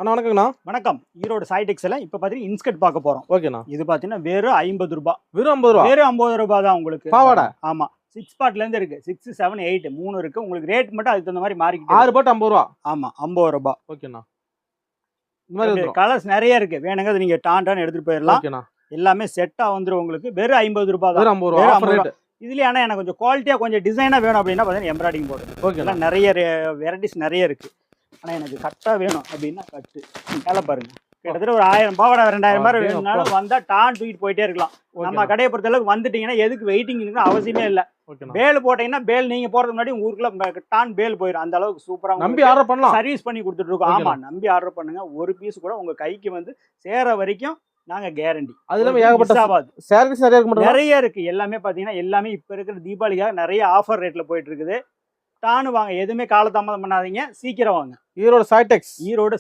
அண்ணா வணக்கங்கண்ணா. வணக்கம். ஈரோடு சாய்டெக்ஸ்ல இப்ப பாத்தீங்கன்னா இன்ஸ்கர்ட் பார்க்க போறோம். ஓகேண்ணா. இது பாத்தீங்கன்னா வெறும் 50 ரூபாய். வெறும் 50 ரூபா. வெறும் 50 ரூபாய் தான் உங்களுக்கு. பாவாடை. ஆமா. 6 பார்ட்ல இருந்து இருக்கு. 6, 7, 8 3 இருக்கு. உங்களுக்கு ரேட் மட்டும் அதுக்கு தகுந்த மாதிரி மாறிக்கிட்டே 6 பாட்டு 50 ரூபா. ஆமா 50 ரூபாய். ஓகேண்ணா. இந்த மாதிரி வந்துரும். கலர்ஸ் நிறைய இருக்கு. வேணுங்க நீங்க டான் எடுத்துட்டு போயிடலாம். ஓகேண்ணா. எல்லாமே செட்டா வந்துரும் உங்களுக்கு. வெறும் 50 ரூபாய் தான். வெறும் 50 ரூபா. Offer rate. இதுலயே ஆனா எனக்கு கொஞ்சம் குவாலிட்டியா கொஞ்சம் டிசைனா வேணும் அப்படின்னா பாத்தீங்கன்னா எம்ப்ராய்டிங் போடுது. ஓகேண்ணா. நிறைய வெரைட்டிஸ் நிறைய இருக்கு. ஆனா எனக்கு கட்டா வேணும் அப்படின்னா கட்டு. மேல பாருங்க. கிட்டத்தட்ட ஒரு 1000 பாவாடை 2000 ரூபாய் வேணும்னாலும் வந்தா டான் தூக்கிட்டு போயிட்டே இருக்கலாம். நம்ம கடையை பொறுத்த அளவுக்கு வந்துட்டீங்கன்னா எதுக்கு வெயிட்டிங் இருக்குன்னு அவசியமே இல்ல. பேல் போட்டீங்கன்னா பேல் நீங்க போறதுக்கு முன்னாடி ஊருக்குள்ள டான் பேல் போயிடும். அந்த அளவுக்கு சூப்பரா நம்பி ஆர்டர் பண்ணலாம். சர்வீஸ் பண்ணி கொடுத்துட்டு இருக்கோம். ஆமா நம்பி ஆர்டர் பண்ணுங்க. ஒரு பீஸ் கூட உங்க கைக்கு வந்து சேர வரைக்கும் நாங்க கேரண்டி. அது இல்லாம ஏகப்பட்ட சர்வீஸ் நிறைய இருக்கு. நிறைய இருக்கு. எல்லாமே பாத்தீங்கன்னா எல்லாமே இப்ப இருக்கிற தீபாவளிக்காக நிறைய ஆஃபர் ரேட்ல போயிட்டு இருக்குது. டானு வாங்க. எதுவுமே காலதாமதம் பண்ணாதீங்க. சீக்கிரம் வாங்க. ஈரோடு சாய்டெக்ஸ். ஈரோடு